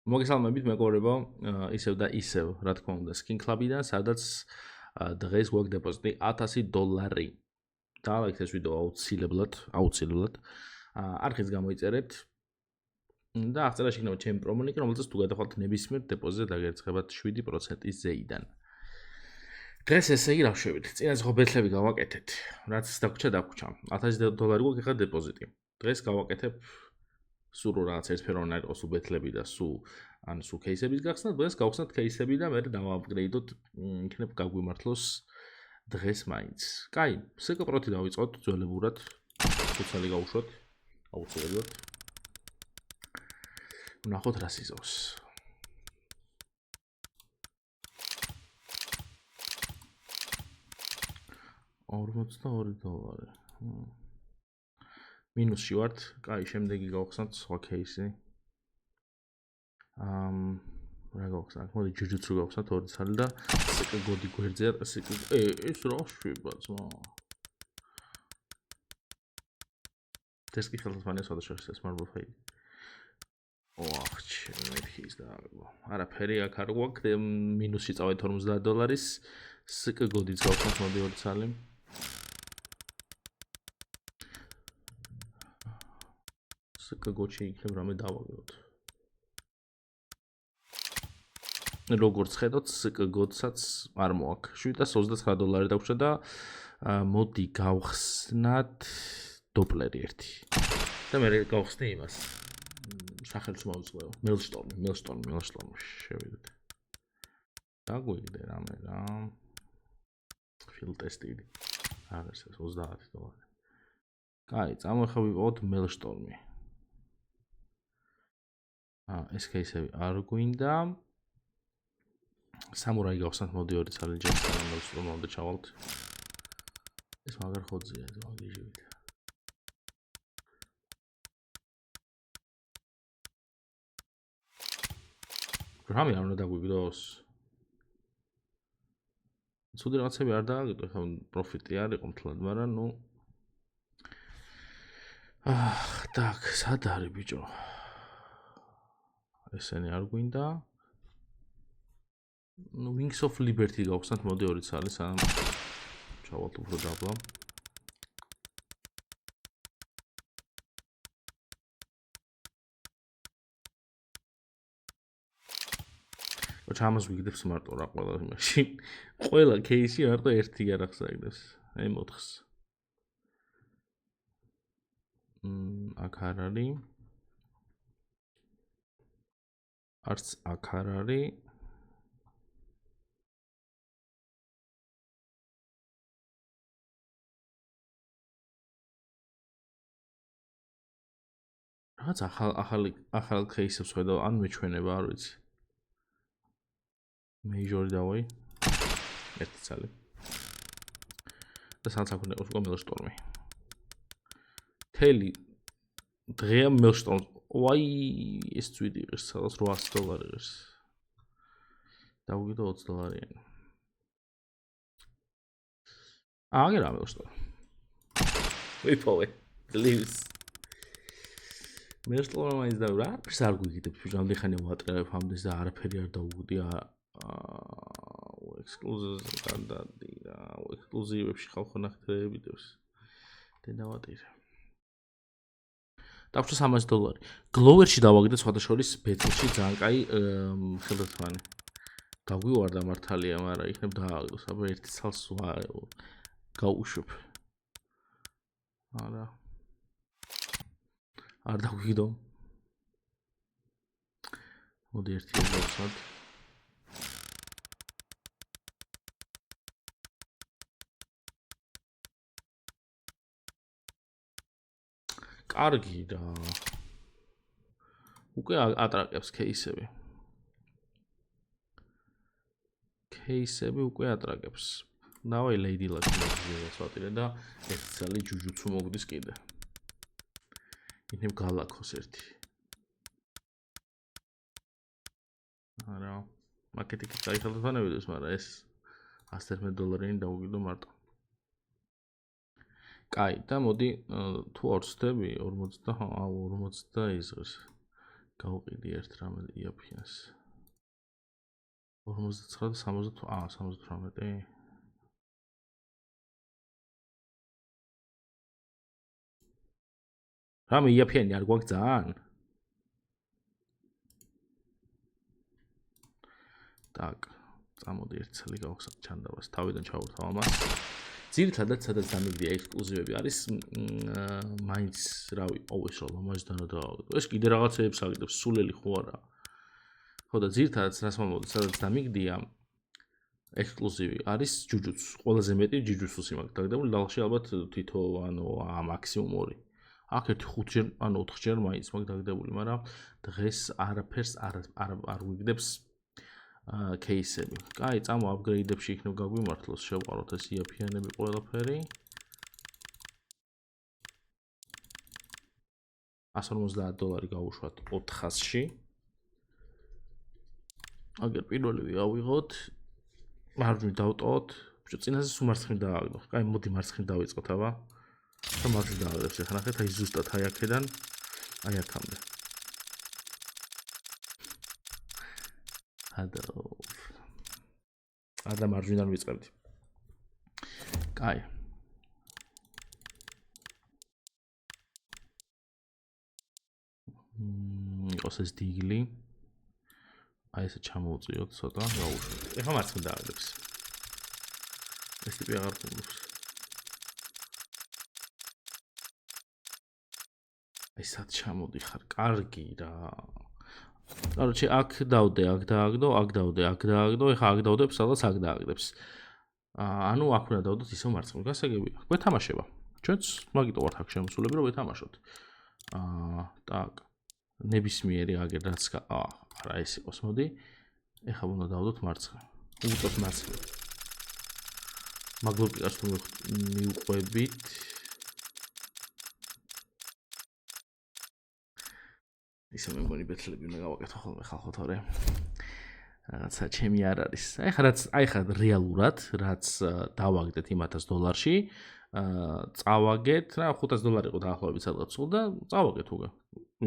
მოგესალმებით მეგობრებო, ისევ და ისევ, რა თქმა უნდა, Skin Club-იდან, სადაც დღეს გვაქვს დეპოზიტი $1000. დაალექეთ ეს ვიდეო აუცილებლად. არხის გამოიწერეთ და აღწერაში იქნება ჩემი პრომო-ლინკი, რომელზეც თუ გადახვალთ ნებისმიერ დეპოზიტზე დაგერცხებათ 7%-ის ზეიდან. დღეს ესე იგი რავშვებით. წინას ხო ბეთლები გავაკეთეთ. რაც დაგვრჩა. $1000 გვაქვს ახლა დეპოზიტი. დღეს გავაკეთებ სულ რაღაც ერთფეროვანი იყოს უბეთლები და სულ кейსების გახსნა, დღეს გავხსნათ кейსები და მე დავაპგრეიდოთ, იქნებ გაგვიმართლოს დღეს მაინც. კაი, სეკრეტი დავიწყოთ ძველებურად. ხუთალი გავუშვოთ, აუცილებლად. ვნახოთ რა სიზავს. $42. მინუსში ვართ. კაი, შემდეგი გავხსნათ სხვა кейსი. რა გავხსნათ? მოდი ჯუჯუცუ გავხსნათ 2 ცალი და სიკ გოდი გვერდზე ეს რა შვება ძმა. დესკი ხელთმანია სადაშორისო სმარტფონი. ოახ, ჩემთვის და არაფერი აქ არ გვაქვს. მინუსში წავედ $50. სიკ გოდიც გავხსნათ მოდი 2 ცალი. გოჩი იქნებ რამე დავაგებოთ. როგორც ხედავთ, გოდსაც არ მოაქვს. $729 დაგვჭირდა და მოდი გავხსნათ დოპლერი ერთი. და მე გავხსნე იმას. სახელს მოვიწყო. მელშტორმი შევიდეთ. დაგვიგდე რამე რა. ფილ ტესტი. აღარ ეს $30. კაი, წამოვხავოთ მელშტორმი. ეს кейსები არ გვინდა. სამურაი გავხსნათ მოდი 2 ცალი ჯერ სანამ ჩავალთ. ეს მაგარ ხოძია მაგიჟივით. რამე არ უნდა დაგვიგდოს. ცუდი რაღაცები არ დააგდო, ხა პროფიტი არ იყო მთლად, მაგრამ ნუ так, სად არის ბიჭო? ესენი არ გვინდა. Wings of Liberty გავხსნათ მოდი 2 ცალი სანამ ჩავალთ უფრო დაბლა. ჩამოს ვიგდებს მარტო რა ყველა იმაში. ყველა кейსი მარტო ერთი არახს აგდებს. აი 4-ს. აქ არ არის. არც აქ არ არის. რაც ახალ кейსებს ხედავ, ან მეჩვენება არ ვიცი. მეიჟორი დავაი. ერთი ცალი. და სანსაკუნე უკვე მელშტორმი. თელი დღეა მელშტორმი. ვაი, ეს წვიდი ღირს, სადაც $800 ღირს. დავუგიდო $20-იანი. აგერა მელშტორმი. ვიფოვე. Please. მელშტორმი მაინც და რა არაფერს არ გვიგიდებ, რამდენი ხანი ვატრევებ ამდენს და არაფერი არ დავუგდი. ექსკლუზივებში ხალხო ნახტები დევს. დედავატირე. დაგვჭირდა $300. გლოვერში დავაგდე სხვადასხვა ბეთლში ძალიან კაი ხელთმანი. გაგვივარდა მართალია, მაგრამ იქნებ დააგდოს. აბა ერთი ცალს გაუშვებ. არა. არ დაგვიგდო. მოდი ერთი გავხსნათ. კარგი და უკვე ატრაკებს кейსები. кейსები უკვე ატრაკებს. დავაი ლეიდი ლაკს ვატირე და ერთი ცალი ჯუჯუცუ მოგდის კიდე. იქნებ გალაქოს ერთი. არა, მაკეტი კი გაიხელთვანებიდეს, მაგრამ ეს $111 დავუგიდო მარტო. კაი, და მოდი თუ არ ვცდები 40 და 40 იზღვის. გავყიდი ერთ რამე იაფიანს 59 და 78 რამე იაფიანი არ გვაქვს ძალიან так წამოდი ერთ წელი გავხსნა ჩანდავას თავიდან ჩავურთავ ამას ძირითადად სადაც დამიგდია ექსკლუზივები არის მაინც რავი ყოველს რომ ამასთან დავაგდო ეს კიდე რაღაცეებს აგდებს სულელი ხო არა ხო და ძირითადად რას მომოდი სადაც დამიგდია ექსკლუზივი არის ჯუჯუცუ ყველაზე მეტი ჯუჯუცუსი მაქვს დაგდებული ლალხში ალბათ თითო ანუ მაქსიმუმ 2 აქ ერთი 5ჯერ ანუ 4ჯერ მაინც მაქვს დაგდებული მაგრამ დღეს არაფერს არ ვიგდებს кейსები. კაი, წამო აპგრეიდებში იქნებ გაგვიმართლოს, შევყაროთ ეს იაფიანები ყველაფერი. 150 დოლარი გავუშვათ 400-ში. აგერ პირველივე ავიღოთ. მარჯვნივ დავტოვოთ. ბიჭო, წინაზე სულ მარცხნივ დააგდო. კაი, მოდი მარცხნივ დავიწყოთ, აბა. და მარჯვნივ დააგდებს. ეხლა ნახეთ, აი ზუსტად აი აქედან აი აქამდე. ადო ადა მარჯვნიდან ვიწყებდი. კაი. იყოს ეს დიგლი. აი ესე ჩამოვწიოთ ცოტა, გავუშვით. ეხლა მარცხნიდან დააგდებს. ეს ტიპი აღარ გულობს. აი სად ჩამოდიხარ? კარგი რა. Короче, აქ დავდე, აქ დააგდო, აქ დავდე, აქ დააგდო, ეხლა აქ დავდებს, სადაც აქ დააგდებს. ანუ აქ უნდა დავდოთ ისევ მარცხნივ. გასაგებია. გვეთამაშება. ჩვენც მაგიტო ვართ აქ შემოსულები, რომ ვეთამაშოთ. так. ნებისმიერი აგერ რაც არა ეს იყოს, მოდი. ეხლა უნდა დავდოთ მარცხნივ. უწევთ მარცხნივ. მაგლოპიკას თუ მიუყვებით. ისე მე მგონი ბეთლები უნდა გავაკეთო ხოლმე ხალხო თორე რაღაცა ჩემი არ არის. აი ხა რეალურად რაც დავაგდეთ იმ $1000-ში, წავაგეთ რა $500 იყო დაახლოებით სადღაც სულ და წავაგეთ უკვე.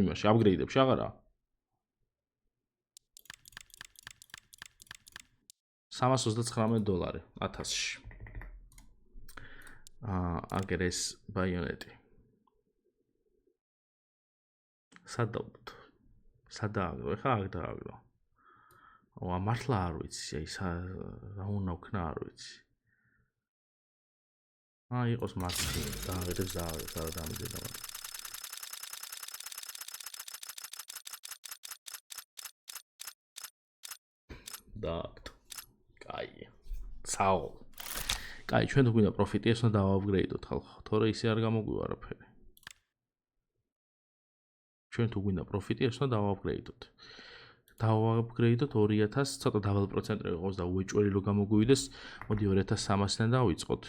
იმაში აპგრეიდებში აღარა. $329 1000-ში. აგერ ეს ბაიონეტი. სად დავდოთ? სად დააგდო? ეხლა აქ დააგდო. მართლა არ ვიცი, აი რა უნდა ვქნა არ ვიცი. იყოს მარცხნივ, დააგდებს და დამიჯერდა მაგრამ. დააგდო. კაი. ცაო. კაი, ჩვენ თუ გვინდა პროფიტი, ეს უნდა დავაპგრეიდოთ ხალხო, თორე ისე არ გამოგვივა არაფერი. ჩვენ თუ გვინდა პროფიტი, ეს უნდა დავაპგრეიდოთ. დავაპგრეიდოთ 2000, ცოტა დაბალ პროცენტი იყოს და უეჭველი რო გამოგვივიდეს, მოდი 2300-დან დავიწყოთ.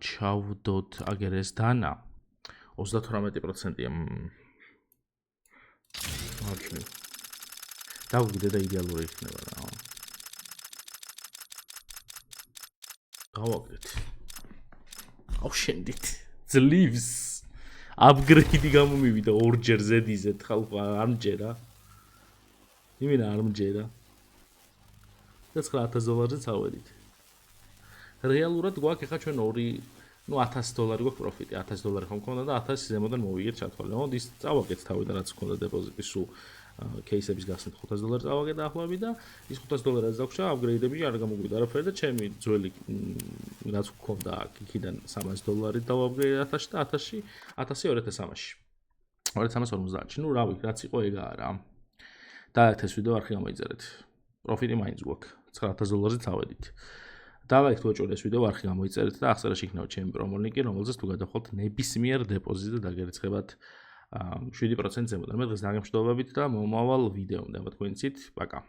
ჩავდოთ აგერ ეს დანა 38%-ია. მარჯვნივ. დავგვიდე და იდეალური იქნება რა. გავაკეთეთ. ავშენდით. ძლივს. აპგრეიდი გამომივიდა ორჯერ ზედიზეთ ხალხო არ მჯერა. იმენა არ მჯერა. და $9000-ზე წავედით. რეალურად გვაქვს ეხა ჩვენ $1000 გვაქვს პროფიტი, $1000 ხომ მქონდა და 1000 ზემოდან მოვიგეთ ჩათვალე. ის წავაგეთ თავიდან რაც მქონდა დეპოზიტი სულ кейსების გასცემთ $500 წავაგეთ დაახლოებით და ის $500-ს დაგვრჩა აპგრეიდები არ გამოგვიდა არაფერი და ჩემი ძველი რაც მქონდა იქიდან $300 დავაპგრეიდე 1000-ში და 1000-ში 2300-ში. 2350-ში. ნუ რავი, რაც იყო ეგაა რა. დააერთეთ ეს ვიდეო არხი გამოიწერეთ. პროფიტი მაინც გვაქვს. $9000-ზე წავედით. დავაიქეთ უეჭველი ეს ვიდეო არხი გამოიწერეთ და აღწერაში იქნება ჩემი პრომო ლინკი, რომელზეც თუ გადახვალთ ნებისმიერ დეპოზიტზე დაგერიცხებათ 7% ზემოდან. მე დღეს დაგემშვიდობებით და მომავალ ვიდეომდე თქვენიცით. პაკა.